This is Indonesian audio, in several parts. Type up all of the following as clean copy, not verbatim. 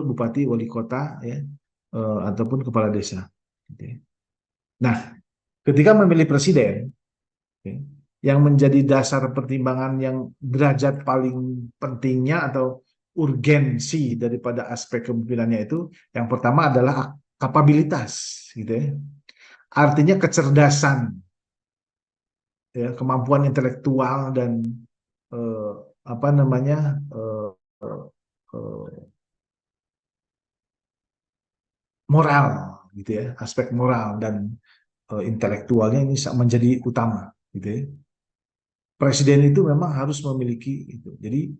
bupati, wali kota, ya, ataupun kepala desa. Gitu ya. Nah, ketika memilih presiden, ya, yang menjadi dasar pertimbangan yang derajat paling pentingnya atau urgensi daripada aspek kepemimpinannya itu, yang pertama adalah kapabilitas, gitu ya. Artinya kecerdasan, ya, kemampuan intelektual dan eh, apa namanya eh, eh, moral, gitu ya, aspek moral dan intelektualnya ini menjadi utama, gitu ya. Presiden itu memang harus memiliki itu. Jadi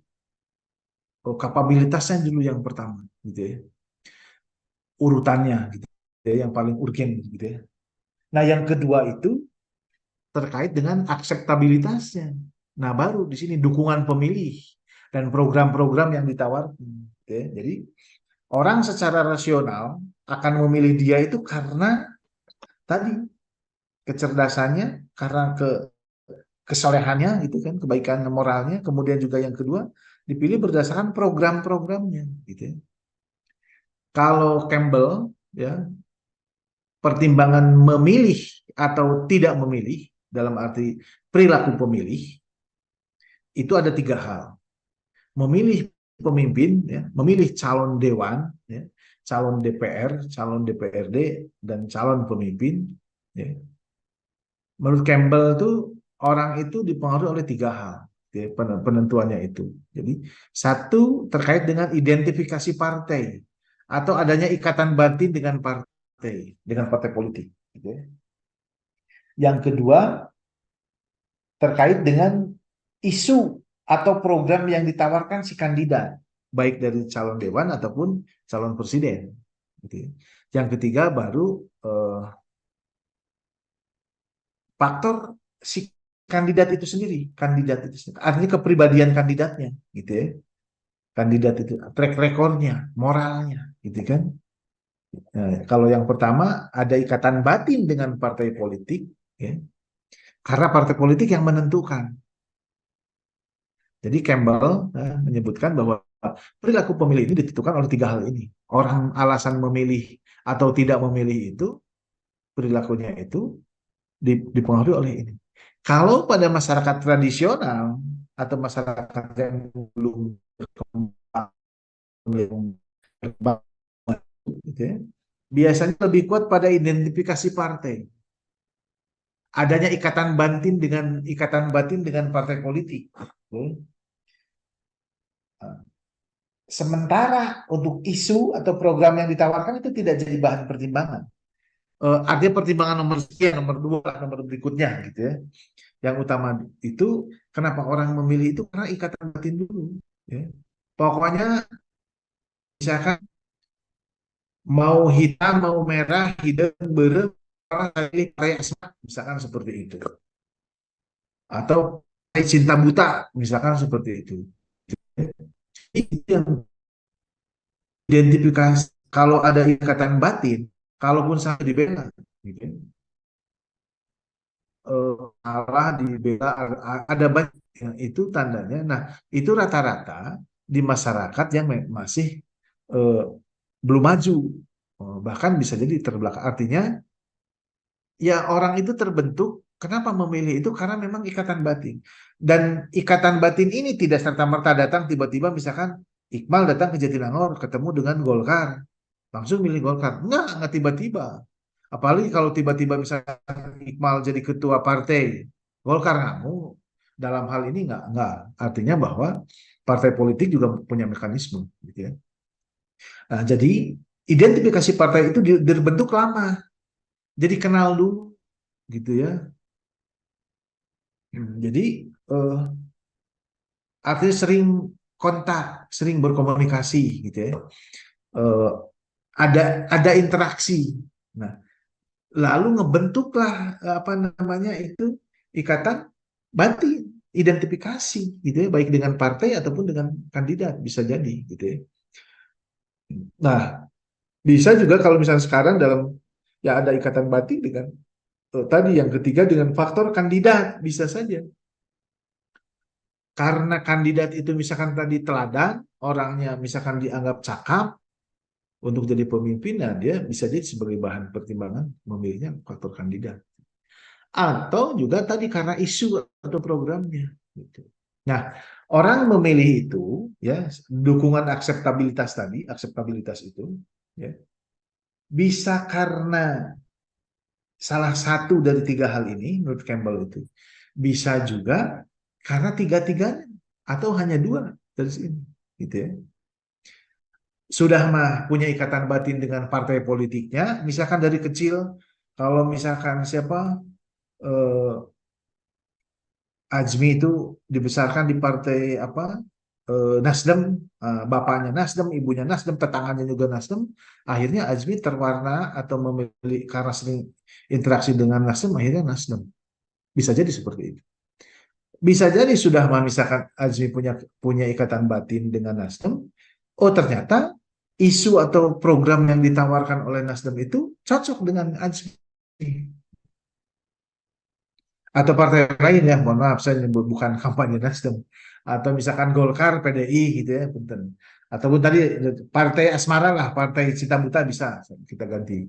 kapabilitasnya dulu yang pertama, gitu ya. Urutannya, gitu ya, yang paling urgen, gitu ya. Nah, yang kedua itu terkait dengan akseptabilitasnya. Nah, baru di sini dukungan pemilih dan program-program yang ditawarkan. Gitu ya. Jadi orang secara rasional akan memilih dia itu karena tadi kecerdasannya, karena kesolehannya, gitu kan, kebaikan moralnya. Kemudian juga yang kedua dipilih berdasarkan program-programnya, gitu ya. Kalau Campbell, ya, pertimbangan memilih atau tidak memilih dalam arti perilaku pemilih itu ada tiga hal. Memilih pemimpin, ya, memilih calon dewan, ya, calon DPR, calon DPRD, dan calon pemimpin. Ya. Menurut Campbell itu orang itu dipengaruhi oleh tiga hal, ya, penentuannya itu. Jadi satu terkait dengan identifikasi partai atau adanya ikatan batin dengan partai politik. Gitu ya. Yang kedua terkait dengan isu atau program yang ditawarkan si kandidat, baik dari calon dewan ataupun calon presiden. Gitu ya. Yang ketiga baru faktor si kandidat itu sendiri, artinya kepribadian kandidatnya, gitu ya. Kandidat itu track recordnya, moralnya, gitu kan. Nah, kalau yang pertama ada ikatan batin dengan partai politik, ya, karena partai politik yang menentukan. Jadi Campbell menyebutkan bahwa perilaku pemilih ini ditentukan oleh tiga hal ini. Orang alasan memilih atau tidak memilih itu, perilakunya itu dipengaruhi oleh ini. Kalau pada masyarakat tradisional atau masyarakat yang belum berkembang, gitu ya, biasanya lebih kuat pada identifikasi partai. Adanya ikatan batin dengan partai politik. Sementara untuk isu atau program yang ditawarkan itu tidak jadi bahan pertimbangan. Artinya pertimbangan nomor sekian, nomor dua, nomor berikutnya, gitu ya. Yang utama itu kenapa orang memilih itu karena ikatan batin dulu. Ya. Pokoknya misalkan mau hitam, mau merah, hidung, berem, kayak semak, misalkan seperti itu. Atau kayak cinta buta, misalkan seperti itu. Itu yang identifikasi. Kalau ada ikatan batin, kalaupun sampai dibela, gitu, Allah dibela, ada banyak yang itu tandanya. Nah, itu rata-rata di masyarakat yang masih eh, belum maju. Bahkan bisa jadi terbelakang. Artinya ya orang itu terbentuk, kenapa memilih itu karena memang ikatan batin. Dan ikatan batin ini tidak serta-merta datang tiba-tiba, misalkan Iqbal datang ke Jatinangor ketemu dengan Golkar, langsung milih Golkar. Enggak tiba-tiba. Apalagi kalau tiba-tiba misalkan Iqbal jadi ketua partai Golkar, nggak mau. Dalam hal ini nggak. Artinya bahwa partai politik juga punya mekanisme, gitu ya. Nah, jadi identifikasi partai itu dibentuk lama. Jadi kenal dulu, gitu ya. Jadi eh, artinya sering kontak, sering berkomunikasi, gitu ya. Eh, ada interaksi. Nah, lalu ngebentuklah apa namanya itu ikatan batin, identifikasi, gitu ya, baik dengan partai ataupun dengan kandidat, bisa jadi, gitu ya. Nah, bisa juga kalau misalnya sekarang dalam ya ada ikatan batin dengan tadi yang ketiga dengan faktor kandidat, bisa saja. Karena kandidat itu misalkan tadi teladan, orangnya misalkan dianggap cakap, untuk jadi pemimpin, nah dia bisa jadi sebagai bahan pertimbangan memilihnya faktor kandidat. Atau juga tadi karena isu atau programnya. Gitu. Nah, orang memilih itu, ya dukungan akseptabilitas itu, ya bisa karena salah satu dari tiga hal ini menurut Campbell itu, bisa juga karena tiga-tiganya atau hanya dua dari sini, gitu ya. Sudah mah punya ikatan batin dengan partai politiknya, misalkan dari kecil, kalau misalkan siapa eh, Azmi itu dibesarkan di partai apa Nasdem, bapaknya Nasdem, ibunya Nasdem, tetangganya juga Nasdem, akhirnya Azmi terwarna atau memilih karena sering interaksi dengan Nasdem, akhirnya Nasdem. Bisa jadi seperti itu. Bisa jadi sudah misalkan Azmi punya punya ikatan batin dengan Nasdem, oh ternyata isu atau program yang ditawarkan oleh Nasdem itu cocok dengan Azmi. Atau partai lain ya, mohon maaf saya nyebut bukan kampanye Nasdem, atau misalkan Golkar, PDI gitu ya, punten. Ataupun tadi partai Asmara lah, partai Cita Buta bisa kita ganti.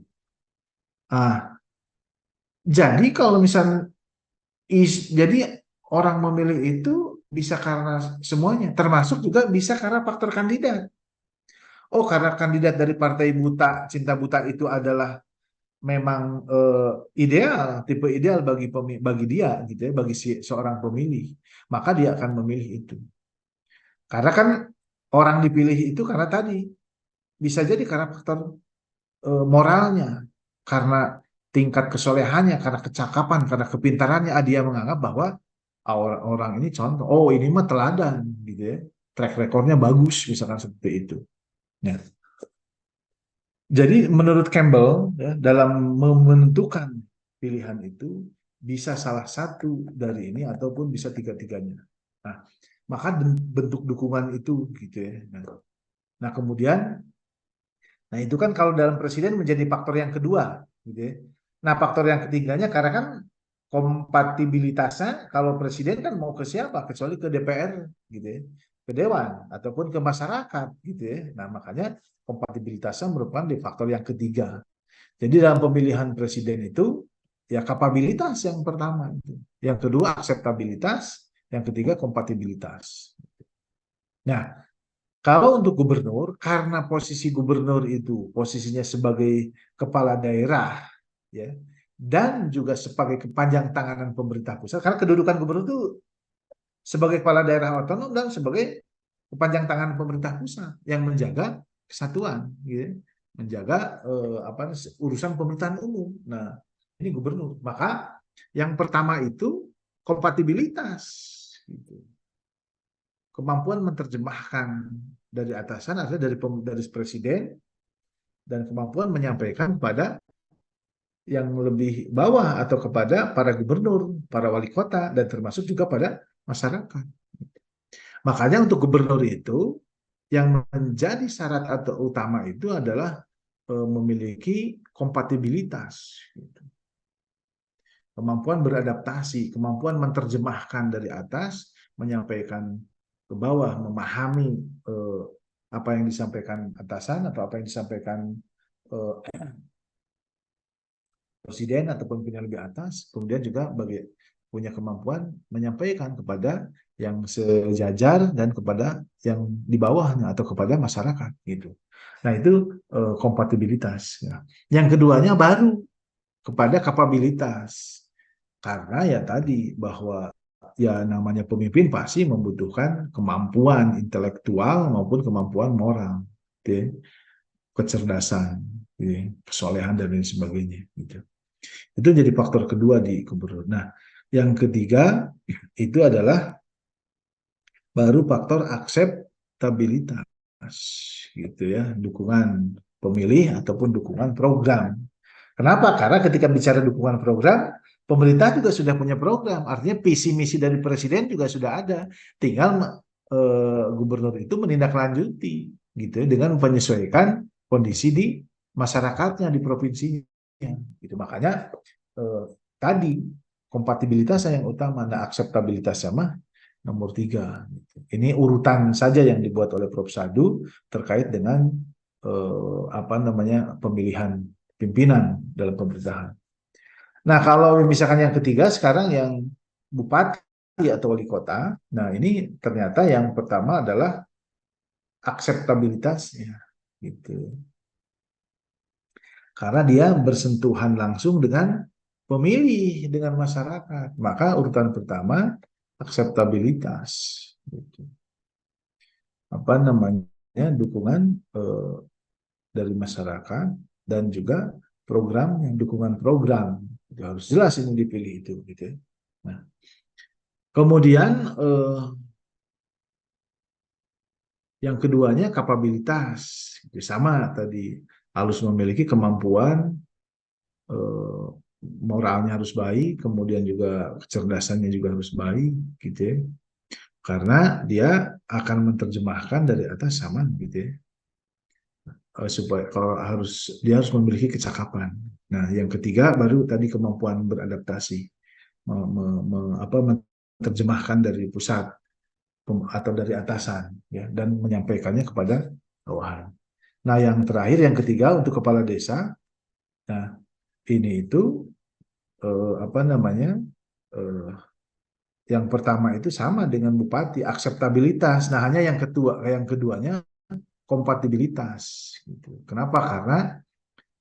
Jadi kalau misalnya jadi orang memilih itu bisa karena semuanya, termasuk juga bisa karena faktor kandidat. Oh, karena kandidat dari partai buta, Cinta Buta itu adalah memang ideal, tipe ideal bagi dia gitu ya, bagi seorang pemilih, maka dia akan memilih itu. Karena kan orang dipilih itu karena tadi bisa jadi karena faktor moralnya, karena tingkat kesolehannya, karena kecakapan, karena kepintarannya, dia menganggap bahwa orang ini contoh, oh ini mah teladan gitu ya, track recordnya bagus, misalkan seperti itu. Nah, jadi menurut Campbell ya, dalam menentukan pilihan itu bisa salah satu dari ini ataupun bisa tiga-tiganya. Nah, maka bentuk dukungan itu gitu ya. Nah, kemudian, nah itu kan kalau dalam presiden menjadi faktor yang kedua, gitu ya. Nah, faktor yang ketiganya karena kan kompatibilitasnya kalau presiden kan mau ke siapa kecuali ke DPR, gitu ya, ke dewan ataupun ke masyarakat, gitu ya. Nah, makanya kompatibilitasnya merupakan di faktor yang ketiga. Jadi dalam pemilihan presiden itu ya kapabilitas yang pertama itu. Yang kedua akseptabilitas, yang ketiga kompatibilitas. Nah, kalau untuk gubernur, karena posisi gubernur itu posisinya sebagai kepala daerah, ya, dan juga sebagai kepanjang tanganan pemerintah pusat, karena kedudukan gubernur itu sebagai kepala daerah otonom dan sebagai kepanjang tangan pemerintah pusat yang menjaga kesatuan, gitu, menjaga urusan pemerintahan umum. Nah, ini gubernur. Maka yang pertama itu kompatibilitas, gitu. Kemampuan menerjemahkan dari atasan, artinya dari presiden, dan kemampuan menyampaikan kepada yang lebih bawah atau kepada para gubernur, para wali kota, dan termasuk juga pada masyarakat. Makanya untuk gubernur itu yang menjadi syarat atau utama itu adalah memiliki kompatibilitas, gitu. Kemampuan beradaptasi, kemampuan menerjemahkan dari atas, menyampaikan ke bawah, memahami apa yang disampaikan atasan atau apa yang disampaikan presiden ataupun punya lebih atas, kemudian juga punya kemampuan menyampaikan kepada yang sejajar dan kepada yang di bawahnya atau kepada masyarakat gitu. Nah, itu kompatibilitas ya. Yang keduanya baru kepada kapabilitas. Karena ya tadi bahwa ya namanya pemimpin pasti membutuhkan kemampuan intelektual maupun kemampuan moral, gitu ya. Kecerdasan, gitu ya. Kesolehan dan lain sebagainya gitu. Itu jadi faktor kedua di gubernur. Nah, yang ketiga itu adalah baru faktor akseptabilitas, gitu ya, dukungan pemilih ataupun dukungan program. Kenapa? Karena ketika bicara dukungan program, pemerintah juga sudah punya program, artinya visi misi dari presiden juga sudah ada, tinggal gubernur itu menindaklanjuti, gitu ya, dengan menyesuaikan kondisi di masyarakatnya di provinsinya. Gitu. Makanya tadi kompatibilitasnya yang utama, nah akseptabilitasnya mah nomor tiga. Gitu. Ini urutan saja yang dibuat oleh Prof. Sadu terkait dengan pemilihan pimpinan dalam pemerintahan. Nah, kalau misalkan yang ketiga sekarang yang bupati atau wali kota, nah ini ternyata yang pertama adalah akseptabilitasnya, gitu. Karena dia bersentuhan langsung dengan pemilih, dengan masyarakat. Maka urutan pertama akseptabilitas, gitu. Dukungan dari masyarakat dan juga dukungan program itu harus jelas ini dipilih itu, gitu ya. Nah, kemudian yang keduanya kapabilitas, itu sama tadi, harus memiliki kemampuan, moralnya harus baik, kemudian juga kecerdasannya juga harus baik, gitu ya. Karena dia akan menerjemahkan dari atas sama, gitu ya. Supaya dia harus memiliki kecakapan. Nah, yang ketiga baru tadi kemampuan beradaptasi, menerjemahkan dari pusat atau dari atasan, ya, dan menyampaikannya kepada bawahan. Nah, yang terakhir yang ketiga untuk kepala desa, nah ini itu yang pertama itu sama dengan bupati, akseptabilitas. Nah, hanya yang keduanya kompatibilitas, gitu. Kenapa? Karena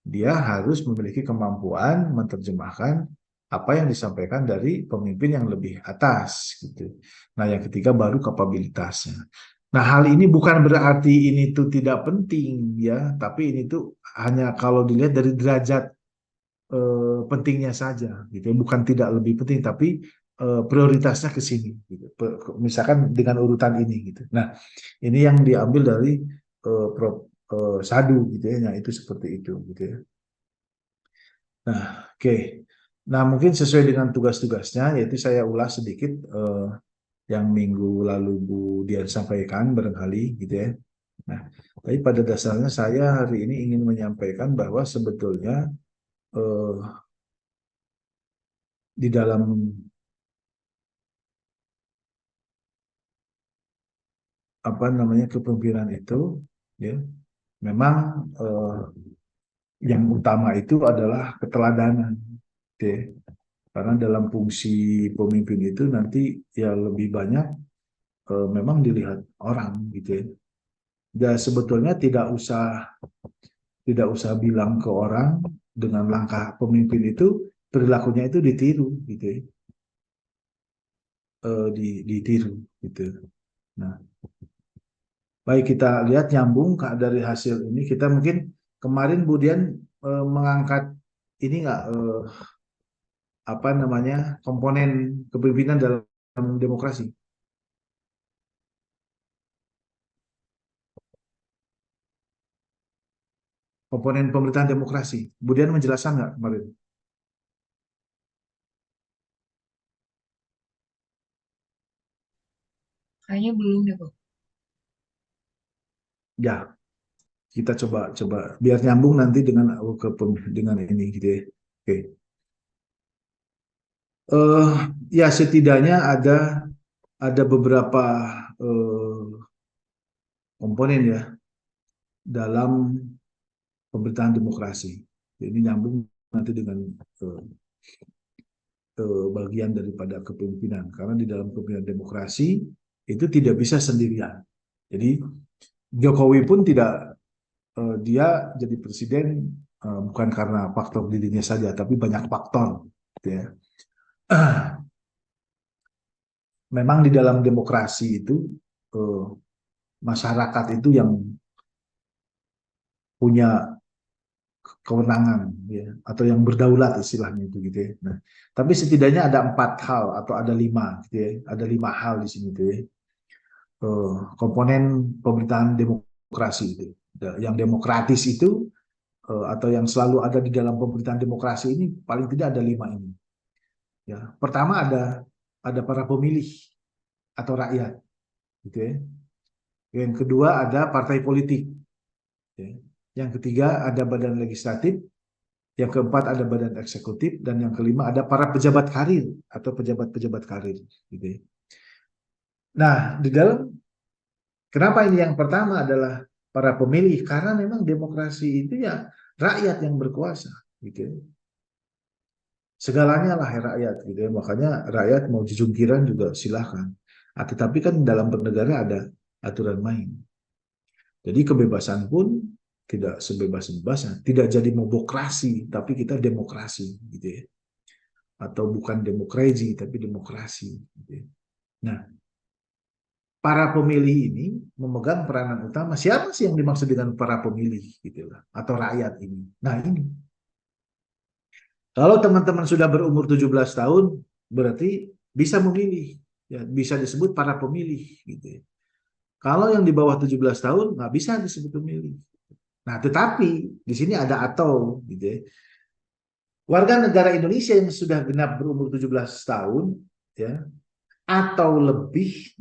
dia harus memiliki kemampuan menerjemahkan apa yang disampaikan dari pemimpin yang lebih atas, gitu. Nah, yang ketiga baru kapabilitasnya. Nah, hal ini bukan berarti ini tuh tidak penting, ya, tapi ini tuh hanya kalau dilihat dari derajat pentingnya saja, gitu. Bukan tidak lebih penting, tapi prioritasnya ke sini, gitu. Misalkan dengan urutan ini, gitu. Nah, ini yang diambil dari Prof. Sadu, gitu ya. Nah, itu seperti itu, gitu ya. Nah, oke. Nah, mungkin sesuai dengan tugas-tugasnya, yaitu saya ulas sedikit yang minggu lalu Bu Dian sampaikan barangkali, gitu ya. Nah, tapi pada dasarnya saya hari ini ingin menyampaikan bahwa sebetulnya eh, di dalam kepemimpinan itu, ya, memang yang utama itu adalah keteladanan, gitu. Karena dalam fungsi pemimpin itu nanti ya lebih banyak memang dilihat orang, gitu ya. Dan sebetulnya tidak usah bilang ke orang, dengan langkah pemimpin itu perilakunya itu ditiru, gitu ya. Ditiru, gitu. Nah, baik, kita lihat nyambung dari hasil ini. Kita mungkin kemarin Budian mengangkat ini nggak komponen kepemimpinan dalam demokrasi, komponen pemerintahan demokrasi. Budian menjelaskan nggak kemarin? Kayaknya belum deh, Pak. Ya, kita coba coba biar nyambung nanti dengan dengan ini, gitu ya. Oke. eh ya setidaknya ada beberapa eh, komponen ya dalam pemerintahan demokrasi. Ini nyambung nanti dengan eh, bagian daripada kepemimpinan, karena di dalam kepemimpinan demokrasi itu tidak bisa sendirian. Jadi Jokowi pun tidak dia jadi presiden bukan karena faktor dirinya saja, tapi banyak faktor, gitu ya. Memang di dalam demokrasi itu eh, masyarakat itu yang punya kewenangan, ya, atau yang berdaulat istilahnya itu, gitu ya. Nah, tapi setidaknya ada 4 hal atau ada 5, gitu ya. Ada 5 hal di sini, gitu ya. Komponen pemerintahan demokrasi itu, yang demokratis itu atau yang selalu ada di dalam pemerintahan demokrasi ini paling tidak ada 5 ini. Ya, pertama ada para pemilih atau rakyat, gitu ya. Yang kedua ada partai politik. Ya. Yang ketiga ada badan legislatif. Yang keempat ada badan eksekutif, dan yang kelima ada para pejabat karir atau pejabat-pejabat karir, gitu ya. Nah, kenapa ini yang pertama adalah para pemilih, karena memang demokrasi itu ya rakyat yang berkuasa, gitu ya. Segalanya lah rakyat, gitu ya. Makanya rakyat mau jujungkiran juga silahkan. Tetapi kan dalam bernegara ada aturan main. Jadi kebebasan pun tidak sebebas-bebasnya, tidak jadi mobokrasi, tapi kita demokrasi, gitu ya. Atau bukan demokrasi, tapi demokrasi, gitu ya. Nah, para pemilih ini memegang peranan utama. Siapa sih yang dimaksud dengan para pemilih, gitu lah, atau rakyat ini? Nah, ini. Kalau teman-teman sudah berumur 17 tahun, berarti bisa memilih, ya, bisa disebut para pemilih, gitu ya. Kalau yang di bawah 17 tahun nggak bisa disebut pemilih. Nah, tetapi di sini ada atau, gitu ya. Warga negara Indonesia yang sudah genap berumur 17 tahun, ya, atau lebih,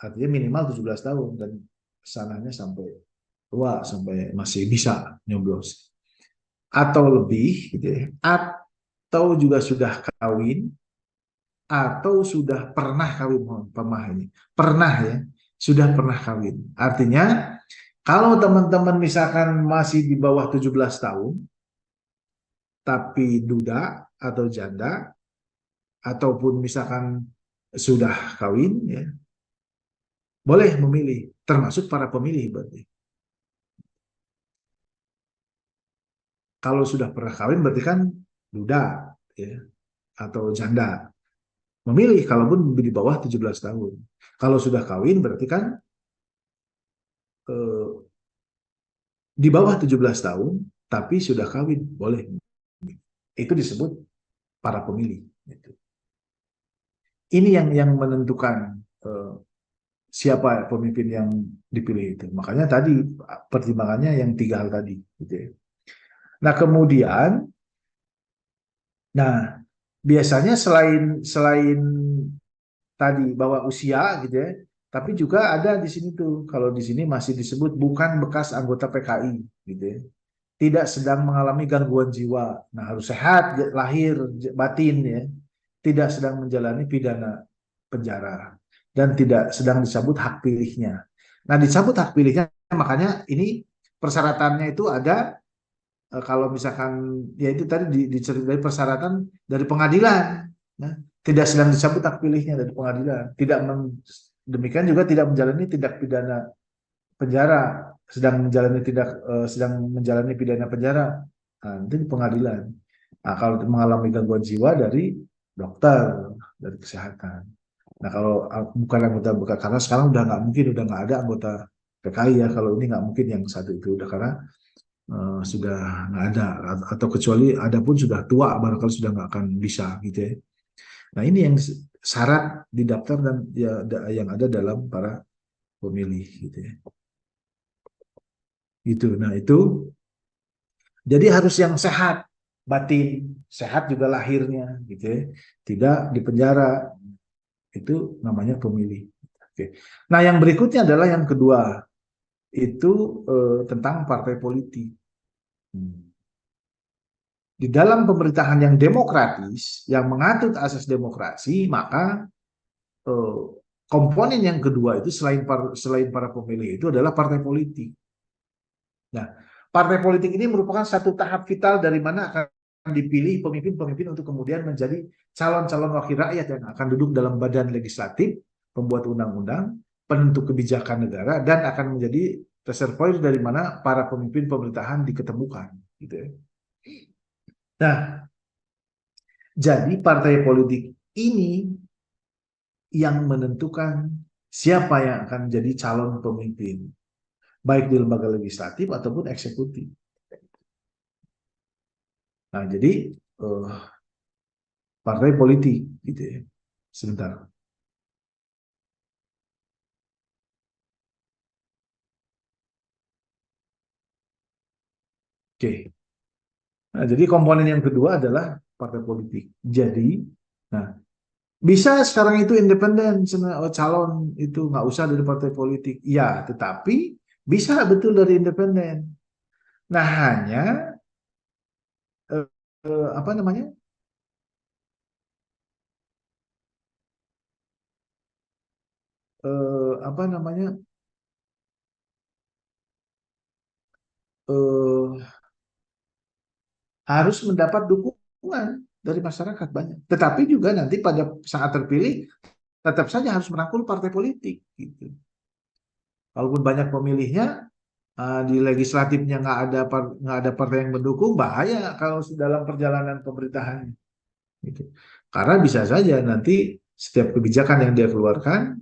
artinya minimal 17 tahun dan sananya sampai tua, sampai masih bisa nyoblos, atau lebih, gitu ya, atau juga sudah kawin, atau sudah pernah kawin, pernah ini, pernah ya, sudah pernah kawin. Artinya, kalau teman-teman misalkan masih di bawah 17 tahun, tapi duda atau janda, ataupun misalkan sudah kawin, ya, boleh memilih, termasuk para pemilih berarti. Kalau sudah pernah kawin berarti kan duda, ya, atau janda. Memilih kalaupun di bawah 17 tahun. Kalau sudah kawin berarti kan eh, di bawah 17 tahun tapi sudah kawin, boleh. Itu disebut para pemilih. Gitu. Ini yang menentukan eh, siapa pemimpin yang dipilih itu. Makanya tadi pertimbangannya yang tiga hal tadi. Gitu ya. Nah kemudian, nah biasanya selain selain tadi bahwa usia, gitu ya, tapi juga ada di sini tuh, kalau di sini masih disebut bukan bekas anggota PKI, gitu ya, tidak sedang mengalami gangguan jiwa, nah harus sehat lahir batin, ya, tidak sedang menjalani pidana penjara, dan tidak sedang dicabut hak pilihnya. Nah dicabut hak pilihnya, makanya ini persyaratannya itu ada, kalau misalkan ya itu tadi diceritai persyaratan dari pengadilan, nah, tidak sedang dicabut hak pilihnya dari pengadilan, tidak demikian juga tidak menjalani tindak pidana penjara, sedang menjalani pidana penjara, nah, itu di pengadilan. Nah, kalau mengalami gangguan jiwa dari dokter, dari kesehatan. Nah kalau bukan anggota bekas, karena sekarang udah nggak mungkin, udah nggak ada anggota PKI ya, kalau ini nggak mungkin yang satu itu udah, karena sudah nggak ada, atau kecuali ada pun sudah tua, barangkali sudah nggak akan bisa, gitu ya. Nah ini yang syarat di daftar dan ya yang ada dalam para pemilih, gitu ya. Gitu. Nah itu jadi harus yang sehat batin, sehat juga lahirnya, gitu ya. Tidak di penjara, itu namanya pemilih. Oke. Nah yang berikutnya adalah yang kedua, itu tentang partai politik. Hmm. Di dalam pemerintahan yang demokratis, yang mengatur asas demokrasi, maka eh, komponen yang kedua itu selain para pemilih itu adalah partai politik. Nah, partai politik ini merupakan satu tahap vital dari mana akan dipilih pemimpin-pemimpin untuk kemudian menjadi calon-calon wakil rakyat yang akan duduk dalam badan legislatif, pembuat undang-undang, penentu kebijakan negara, dan akan menjadi reservoir dari mana para pemimpin pemerintahan diketemukan. Gitu ya. Nah, jadi partai politik ini yang menentukan siapa yang akan menjadi calon pemimpin, baik di lembaga legislatif ataupun eksekutif. Nah, jadi eh, partai politik, gitu ya. Sebentar. Oke. Nah, jadi komponen yang kedua adalah partai politik. Jadi, nah, bisa sekarang itu independen, calon itu nggak usah dari partai politik. Ya, tetapi bisa betul dari independen. Nah, hanya apa namanya? Apa namanya? eh, harus mendapat dukungan dari masyarakat banyak. Tetapi juga nanti pada saat terpilih tetap saja harus merangkul partai politik gitu. Walaupun banyak pemilihnya, di legislatifnya nggak ada partai yang mendukung, bahaya kalau dalam perjalanan pemerintahan gitu. Karena bisa saja nanti setiap kebijakan yang dia keluarkan,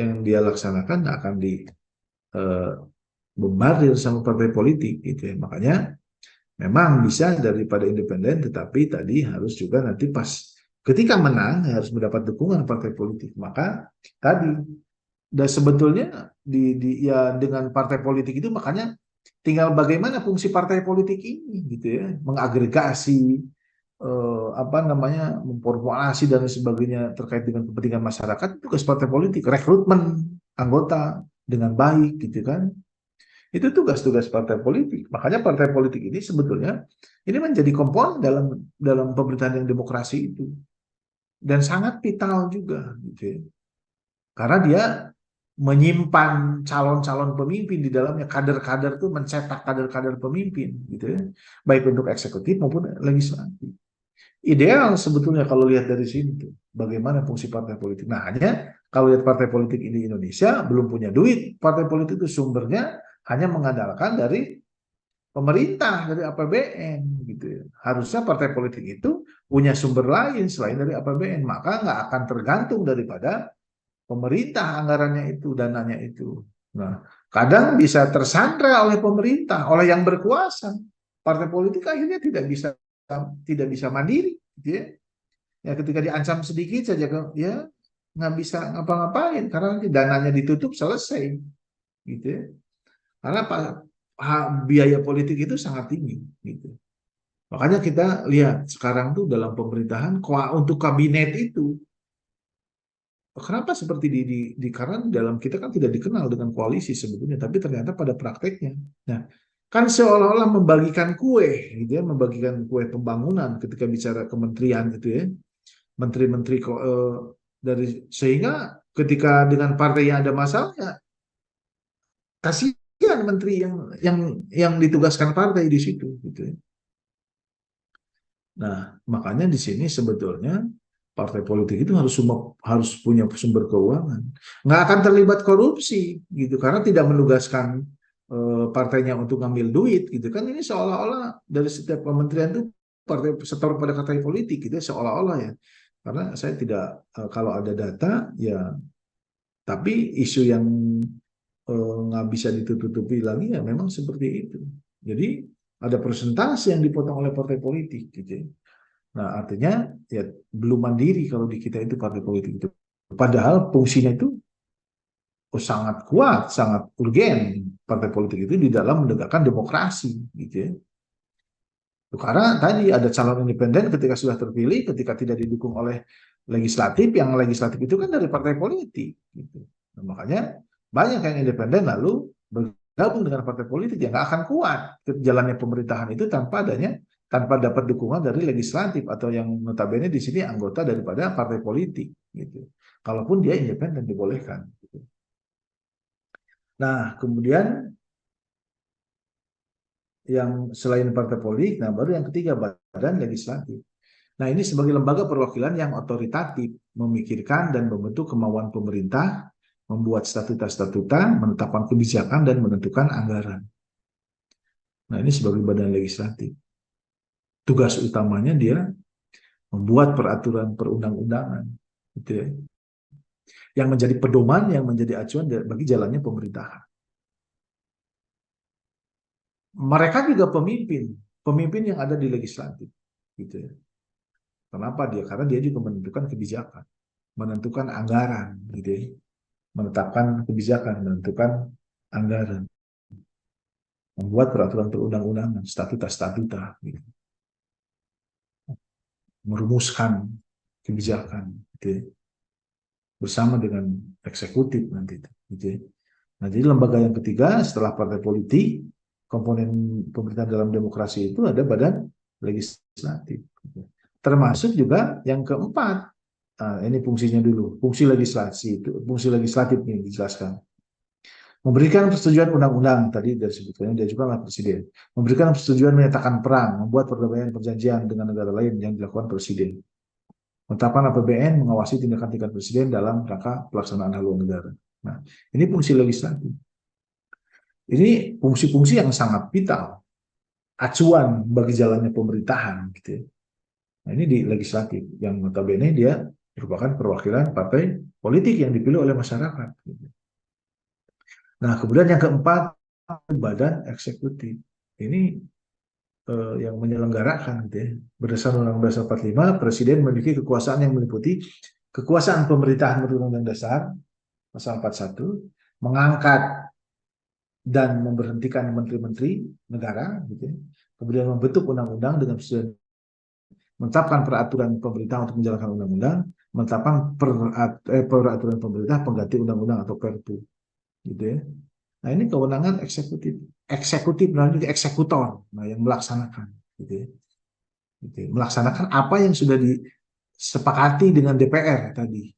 yang dia laksanakan akan dibombardir sama partai politik gitu ya. Makanya memang bisa daripada independen, tetapi tadi harus juga nanti pas ketika menang harus mendapat dukungan partai politik. Maka tadi, dan sebetulnya ya dengan partai politik itu makanya tinggal bagaimana fungsi partai politik ini gitu ya, mengagregasi apa namanya, memformulasi dan sebagainya terkait dengan kepentingan masyarakat. Tugas partai politik rekrutmen anggota dengan baik gitu kan, itu tugas-tugas partai politik. Makanya partai politik ini sebetulnya ini menjadi komponen dalam dalam pemerintahan yang demokrasi itu, dan sangat vital juga gitu ya. Karena dia menyimpan calon-calon pemimpin di dalamnya, kader-kader tuh mencetak kader-kader pemimpin gitu ya, baik untuk eksekutif maupun legislatif. Ideal sebetulnya kalau lihat dari sini tuh, bagaimana fungsi partai politik. Nah, hanya kalau lihat partai politik ini Indonesia belum punya duit, partai politik itu sumbernya hanya mengandalkan dari pemerintah, dari APBN gitu ya. Harusnya partai politik itu punya sumber lain selain dari APBN, maka nggak akan tergantung daripada pemerintah anggarannya itu, dananya itu. Nah, kadang bisa tersandra oleh pemerintah, oleh yang berkuasa. Partai politik akhirnya tidak bisa mandiri, gitu ya. Ya ketika diancam sedikit saja, ya nggak bisa ngapa-ngapain karena nanti dananya ditutup selesai, gitu ya. Karena biaya politik itu sangat tinggi, gitu. Makanya kita lihat sekarang tuh dalam pemerintahan untuk kabinet itu, kenapa seperti karena dalam kita kan tidak dikenal dengan koalisi sebetulnya, tapi ternyata pada prakteknya. Nah, kan seolah-olah membagikan kue, gitu ya, membagikan kue pembangunan ketika bicara kementerian gitu ya, menteri-menteri dari, sehingga ketika dengan partai yang ada masalah, ya kasihan menteri yang ditugaskan partai di situ, gitu ya. Nah, makanya di sini sebetulnya partai politik itu harus punya sumber keuangan. Nggak akan terlibat korupsi gitu karena tidak menugaskan partainya untuk ngambil duit gitu kan. Ini seolah-olah dari setiap kementerian itu partai setor pada partai politik gitu ya, seolah-olah ya. Karena saya tidak kalau ada data ya, tapi isu yang nggak bisa ditutupi lagi ya memang seperti itu. Jadi ada persentase yang dipotong oleh partai politik gitu ya. Nah, artinya ya belum mandiri kalau di kita itu partai politik itu. Padahal fungsinya itu sangat kuat, sangat urgen partai politik itu di dalam menegakkan demokrasi gitu ya. Karena tadi ada calon independen ketika sudah terpilih, ketika tidak didukung oleh legislatif, yang legislatif itu kan dari partai politik gitu. Nah, makanya banyak yang independen lalu bergabung dengan partai politik, yang nggak akan kuat jalannya pemerintahan itu tanpa dapat dukungan dari legislatif atau yang notabene di sini anggota daripada partai politik gitu. Kalaupun dia independen dibolehkan. Gitu. Nah, kemudian yang selain partai politik, nah baru yang ketiga badan legislatif. Nah, ini sebagai lembaga perwakilan yang otoritatif, memikirkan dan membentuk kemauan pemerintah, membuat statuta-statuta, menetapkan kebijakan dan menentukan anggaran. Nah, ini sebagai badan legislatif. Tugas utamanya dia membuat peraturan perundang-undangan, gitu ya, yang menjadi pedoman, yang menjadi acuan bagi jalannya pemerintahan. Mereka juga pemimpin yang ada di legislatif, gitu ya. Kenapa dia? Karena dia juga menentukan kebijakan, menentukan anggaran, gitu ya, menetapkan kebijakan, menentukan anggaran, membuat peraturan perundang-undangan, statuta-statuta, gitu, merumuskan kebijakan, gitu ya, bersama dengan eksekutif nanti, gitu ya. Nah, jadi lembaga yang ketiga setelah partai politik, komponen pemerintahan dalam demokrasi itu ada badan legislatif. Termasuk juga yang keempat, nah, ini fungsinya dulu, fungsi legislasi itu, fungsi legislatif ini dijelaskan. Memberikan persetujuan undang-undang, tadi dari sebutkannya dia juga adalah presiden. Memberikan persetujuan menyatakan perang, membuat perdamaian perjanjian dengan negara lain yang dilakukan presiden. Penetapan APBN, mengawasi tindakan tingkat presiden dalam rangka pelaksanaan haluan negara. Nah, ini fungsi legislatif. Ini fungsi-fungsi yang sangat vital, acuan bagi jalannya pemerintahan, gitu ya. Nah, ini di legislatif, yang notabene dia merupakan perwakilan partai politik yang dipilih oleh masyarakat. Gitu. Nah, kemudian yang keempat, badan eksekutif. Ini yang menyelenggarakan, gitu ya. Berdasarkan Undang-Undang Dasar 45, Presiden memiliki kekuasaan yang meliputi kekuasaan pemerintahan menurut Undang-Undang Dasar pasal 41, mengangkat dan memberhentikan menteri-menteri negara, gitu ya. Kemudian membentuk undang-undang dengan presiden, menetapkan peraturan pemerintah untuk menjalankan undang-undang, menetapkan peraturan pemerintah pengganti undang-undang atau perpu, gitu ya. Nah, ini kewenangan eksekutif. Eksekutif dan juga eksekutor, nah yang melaksanakan, gitu ya. Gitu ya. Melaksanakan apa yang sudah disepakati dengan DPR tadi.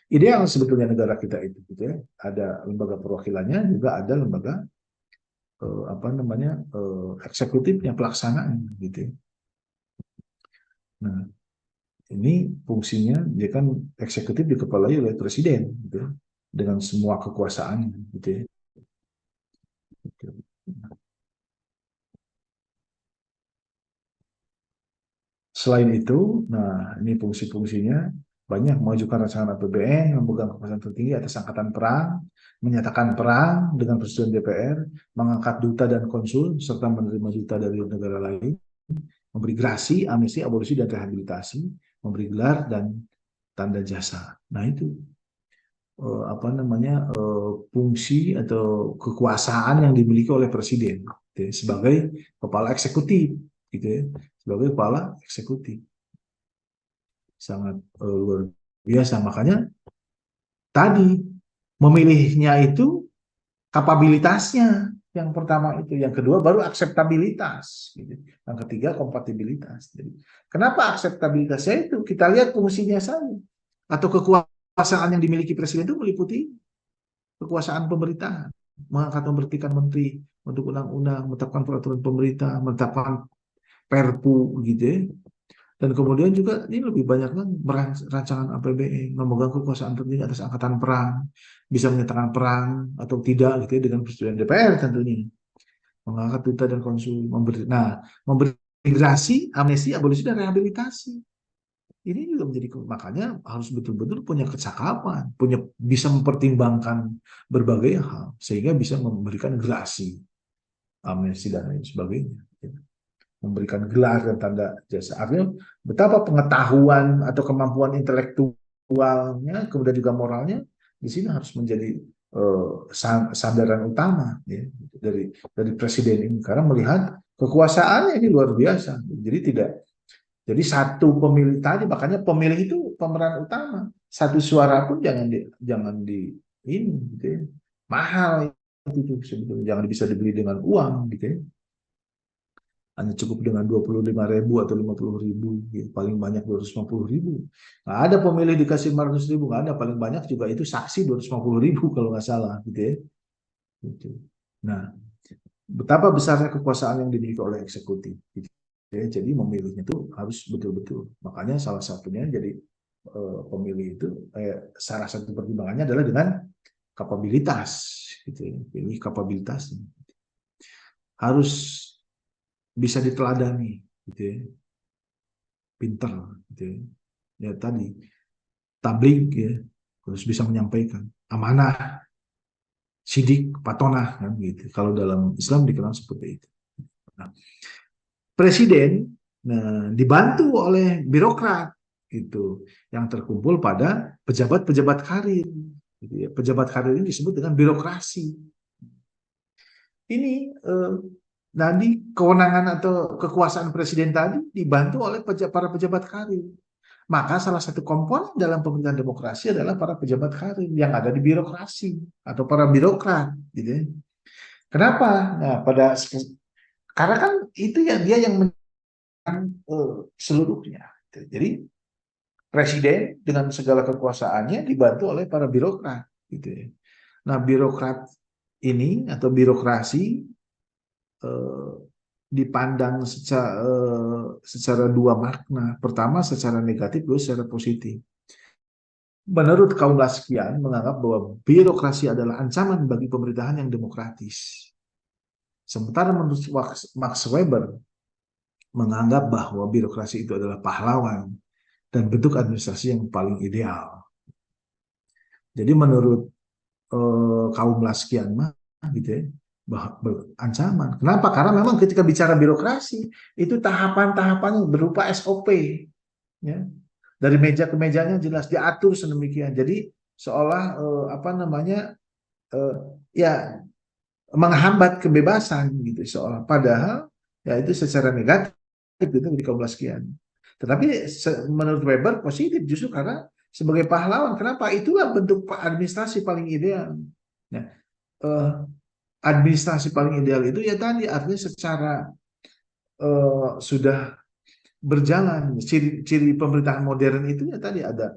Ideal sebetulnya negara kita itu, gitu ya. Ada lembaga perwakilannya, juga ada lembaga eksekutifnya, pelaksanaan, gitu ya. Nah, ini fungsinya dia kan eksekutif dikepalai oleh presiden, gitu ya, dengan semua kekuasaannya, gitu ya. Selain itu, nah ini fungsi-fungsinya banyak: mengajukan rancangan APBN, memegang kekuasaan tertinggi atas angkatan perang, menyatakan perang dengan persetujuan DPR, mengangkat duta dan konsul serta menerima duta dari negara lain, memberi grasi, amnesti, abolisi dan rehabilitasi, memberi gelar dan tanda jasa. Nah itu fungsi atau kekuasaan yang dimiliki oleh presiden, gitu ya, sebagai kepala eksekutif, gitu ya, sebagai kepala eksekutif. Sangat luar biasa. Makanya tadi memilihnya itu kapabilitasnya yang pertama itu, yang kedua baru akseptabilitas, gitu. Yang ketiga kompatibilitas. Jadi, kenapa akseptabilitasnya itu? Kita lihat fungsinya saja atau kekuasaan yang dimiliki presiden itu meliputi kekuasaan pemerintahan, mengangkat memberhentikan menteri, untuk undang-undang, menetapkan peraturan pemerintah, menetapkan perpu, gitu ya. Dan kemudian juga ini lebih banyak kan rancangan APBN, memegang kekuasaan tertinggi atas angkatan perang, bisa menyatakan perang atau tidak, gitu ya, dengan persetujuan DPR tentunya, mengangkat duta dan konsul, memberi gerasi, amnesti, abolisi dan rehabilitasi. Ini juga menjadi, makanya harus betul-betul punya kecakapan, bisa mempertimbangkan berbagai hal sehingga bisa memberikan gerasi, amnesti dan lain sebagainya. Memberikan gelar dan tanda jasa. Artinya betapa pengetahuan atau kemampuan intelektualnya, kemudian juga moralnya di sini harus menjadi sandaran utama, ya, dari presiden ini, karena melihat kekuasaannya ini luar biasa. Jadi satu pemilih tadi, makanya pemilih itu pemeran utama. Satu suara pun jangan di ini, gitu ya. Mahal itu sebetulnya, jangan bisa dibeli dengan uang, gitu ya. Hanya cukup dengan 25.000 atau 50.000, gitu. Paling banyak 250.000. Nggak ada pemilih dikasih 500.000, nggak ada. Paling banyak juga itu saksi 250.000 kalau nggak salah, gitu ya. Gitu. Nah, betapa besarnya kekuasaan yang dimiliki oleh eksekutif, gitu ya. Jadi memilihnya itu harus betul-betul. Makanya salah satunya jadi pemilih itu, salah satu pertimbangannya adalah dengan kapabilitas, gitu ya. Pilih kapabilitas harus bisa diteladani, gitu ya. Pinter, gitu ya. Ya tadi tabligh, ya, harus bisa menyampaikan amanah, sidik, patonah, kan gitu. Kalau dalam Islam dikenal seperti itu. Nah, presiden dibantu oleh birokrat, gitu, yang terkumpul pada pejabat-pejabat karir, gitu ya. Pejabat karir ini disebut dengan birokrasi. Ini tadi kewenangan atau kekuasaan presiden tadi dibantu oleh para pejabat karir. Maka salah satu komponen dalam pemerintahan demokrasi adalah para pejabat karir yang ada di birokrasi atau para birokrat, gitu ya. Kenapa? Nah, karena kan itu yang dia yang seluruhnya. Jadi presiden dengan segala kekuasaannya dibantu oleh para birokrat, gitu ya. Nah, birokrat ini atau birokrasi eh, dipandang secara dua makna. Pertama secara negatif, kedua secara positif. Menurut kaum Laskian menganggap bahwa birokrasi adalah ancaman bagi pemerintahan yang demokratis. Sementara menurut Max Weber menganggap bahwa birokrasi itu adalah pahlawan dan bentuk administrasi yang paling ideal. Jadi menurut kaum Laskian mah gitu ya, ancaman. Kenapa? Karena memang ketika bicara birokrasi itu tahapan-tahapannya berupa SOP, ya. Dari meja ke mejanya jelas diatur sedemikian. Jadi seolah apa namanya ya menghambat kebebasan gitu seolah. Padahal ya itu secara negatif gitu di kaum Laskian. Tetapi menurut Weber positif justru karena sebagai pahlawan. Kenapa? Itulah bentuk administrasi paling ideal. Nah, eh, administrasi paling ideal itu ya tadi artinya secara sudah berjalan. Ciri pemerintahan modern itu ya tadi ada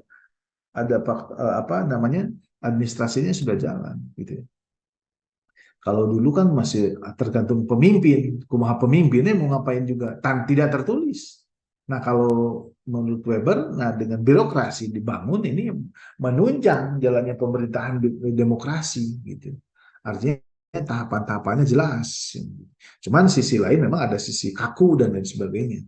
apa namanya administrasinya sudah jalan gitu ya. Kalau dulu kan masih tergantung pemimpin, kumaha pemimpinnya mau ngapain juga, tidak tertulis. Nah kalau menurut Weber, nah dengan birokrasi dibangun ini menunjang jalannya pemerintahan demokrasi gitu. Artinya tahapan-tahapannya jelas. Cuman sisi lain memang ada sisi kaku dan lain sebagainya.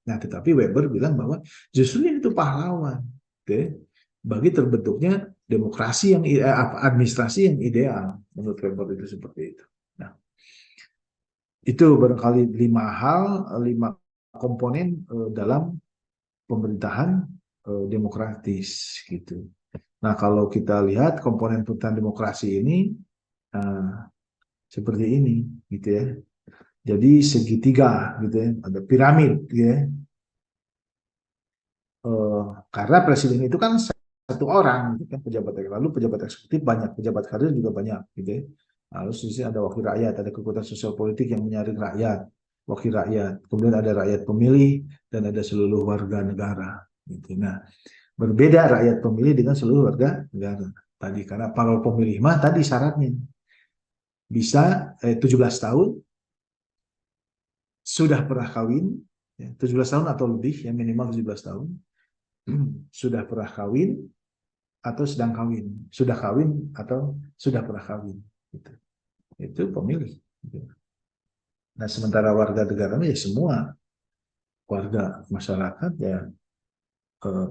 Nah tetapi Weber bilang bahwa justru itu pahlawan, gitu, bagi terbentuknya demokrasi yang administrasi yang ideal menurut Weber itu seperti itu. Nah, itu barangkali 5 komponen dalam pemerintahan demokratis gitu. Nah, kalau kita lihat komponen pemerintahan demokrasi ini uh, seperti ini gitu ya. Jadi segitiga gitu ya, ada piramid gitu ya. Karena presiden itu kan satu orang gitu kan pejabat, lalu pejabat eksekutif banyak, pejabat karir juga banyak gitu ya. Lalu di sini ada wakil rakyat, ada kekuatan sosial politik yang menyaring rakyat, wakil rakyat, kemudian ada rakyat pemilih dan ada seluruh warga negara gitu. Nah, berbeda rakyat pemilih dengan seluruh warga negara tadi, karena para pemilih mah tadi syaratnya bisa 17 tahun, sudah pernah kawin ya, 17 tahun atau lebih ya, minimal 17 tahun, sudah pernah kawin atau sedang kawin, sudah kawin atau sudah pernah kawin, gitu. Itu pemilih. Gitu. Nah, sementara warga negara ya semua warga masyarakat ya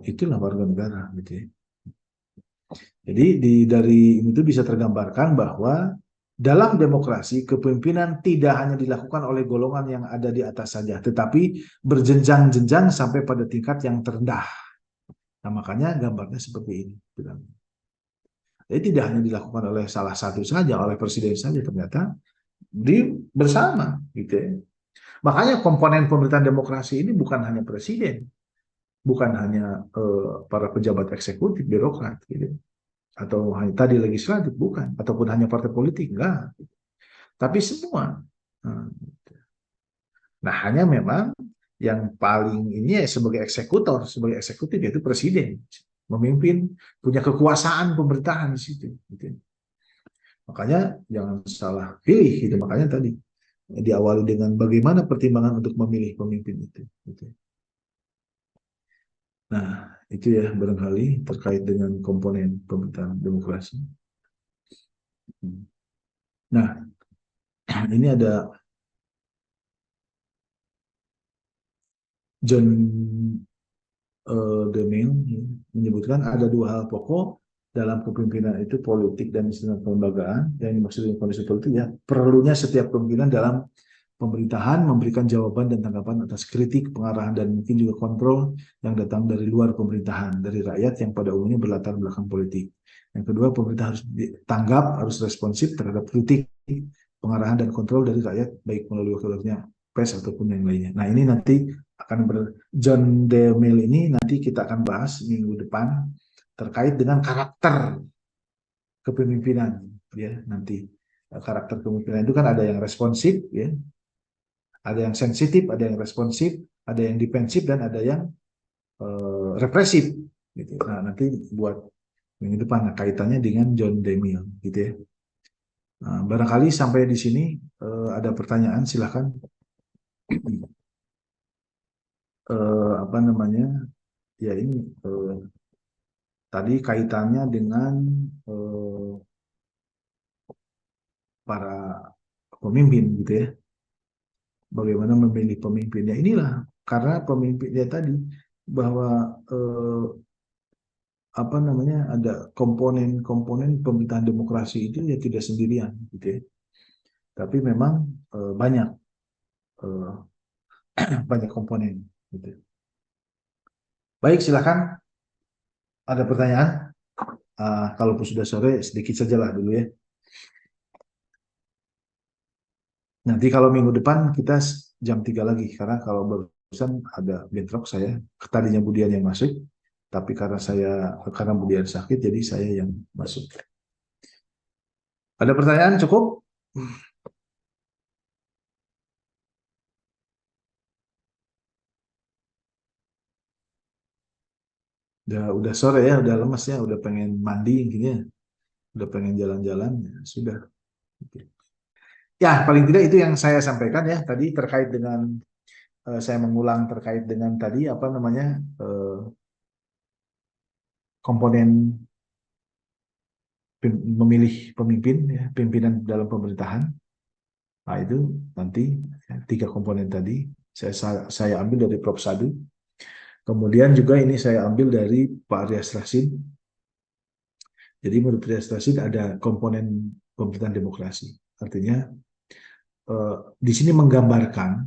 itulah warga negara, gitu ya. Jadi dari ini itu bisa tergambarkan bahwa dalam demokrasi kepemimpinan tidak hanya dilakukan oleh golongan yang ada di atas saja, tetapi berjenjang-jenjang sampai pada tingkat yang terendah. Nah, makanya gambarnya seperti ini. Jadi tidak hanya dilakukan oleh salah satu saja, oleh presiden saja, ternyata bersama gitu ya. Makanya komponen pemerintahan demokrasi ini bukan hanya presiden, bukan hanya para pejabat eksekutif, birokrat gitu. Atau hanya tadi legislatif, bukan, ataupun hanya partai politik, enggak. Tapi semua. Nah, hanya memang yang paling ini ya sebagai eksekutor, sebagai eksekutif yaitu presiden, memimpin, punya kekuasaan pemerintahan di situ gitu. Makanya jangan salah pilih gitu. Makanya tadi diawali dengan bagaimana pertimbangan untuk memilih pemimpin itu. Gitu. Nah, itu ya barangkali terkait dengan komponen pemerintahan demokrasi. Nah, ini ada John Demian menyebutkan ada 2 hal pokok dalam kepemimpinan itu, politik dan istilah kelembagaan. Yang dimaksud dengan kondisi politik ya perlunya setiap kepemimpinan dalam pemerintahan memberikan jawaban dan tanggapan atas kritik, pengarahan, dan mungkin juga kontrol yang datang dari luar pemerintahan, dari rakyat yang pada umumnya berlatar belakang politik. Yang kedua, pemerintah harus ditanggap, harus responsif terhadap kritik, pengarahan, dan kontrol dari rakyat, baik melalui wakilnya pers ataupun yang lainnya. Nah, ini nanti akan John DeMille ini nanti kita akan bahas minggu depan terkait dengan karakter kepemimpinan ya. Nanti karakter kepemimpinan itu kan ada yang responsif ya, ada yang sensitif, ada yang responsif, ada yang defensif, dan ada yang represif gitu. Nah, nanti buat minggu depan, nah, kaitannya dengan John DeMille gitu ya. Nah, barangkali sampai di sini ada pertanyaan, silahkan. Apa namanya? Ya ini tadi kaitannya dengan eh, para pemimpin gitu ya. Bagaimana memilih pemimpinnya. Inilah karena pemimpinnya tadi bahwa apa namanya ada komponen-komponen pemerintahan demokrasi itu ya tidak sendirian gitu ya. Tapi memang banyak eh, banyak komponen gitu. Baik, silakan ada pertanyaan. Kalaupun sudah sore sedikit sajalah dulu ya. Nanti kalau minggu depan kita jam 3 lagi karena kalau barusan ada bentrok saya tadinya Budian yang masuk tapi karena Budian sakit jadi saya yang masuk. Ada pertanyaan cukup? Udah sore ya, udah lemes ya, udah pengen mandi gini ya, udah pengen jalan-jalan ya, sudah. Ya, paling tidak itu yang saya sampaikan ya tadi terkait dengan saya mengulang terkait dengan tadi apa namanya komponen memilih pemimpin ya, pimpinan dalam pemerintahan. Nah, itu nanti ya, 3 komponen tadi saya ambil dari Prof. Sadu. Kemudian juga ini saya ambil dari Pak Aryas Rashid. Jadi menurut Aryas Rashid ada komponen pemerintahan demokrasi. Artinya di sini menggambarkan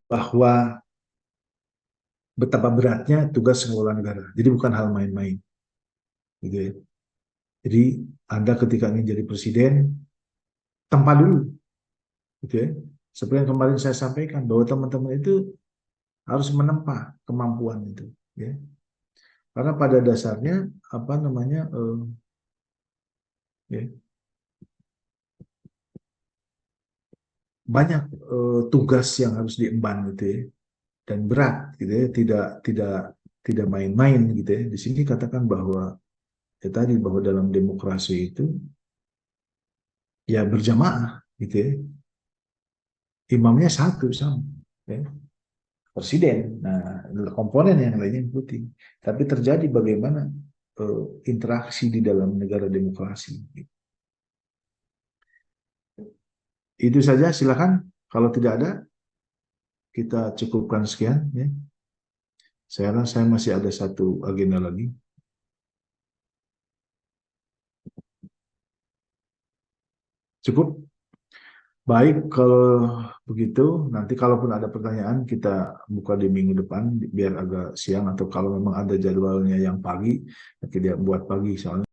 bahwa betapa beratnya tugas mengelola negara. Jadi bukan hal main-main. Gitu ya. Jadi Anda ketika ingin jadi presiden, tempa dulu. Gitu ya. Seperti yang kemarin saya sampaikan, bahwa teman-teman itu harus menempa kemampuan itu. Ya. Karena pada dasarnya, apa namanya, ya, banyak tugas yang harus diemban gitu ya. Dan berat gitu ya, tidak tidak main-main gitu ya. Di sini katakan bahwa ya tadi bahwa dalam demokrasi itu ya berjamaah gitu ya. Imamnya satu sama ya. Presiden. Nah, komponen yang lainnya ikuti. Tapi terjadi bagaimana interaksi di dalam negara demokrasi. Itu saja, silakan. Kalau tidak ada, kita cukupkan sekian. Ya. Saya masih ada satu agenda lagi. Cukup. Baik, kalau begitu, nanti kalaupun ada pertanyaan, kita buka di minggu depan, biar agak siang, atau kalau memang ada jadwalnya yang pagi, kita buat pagi, soalnya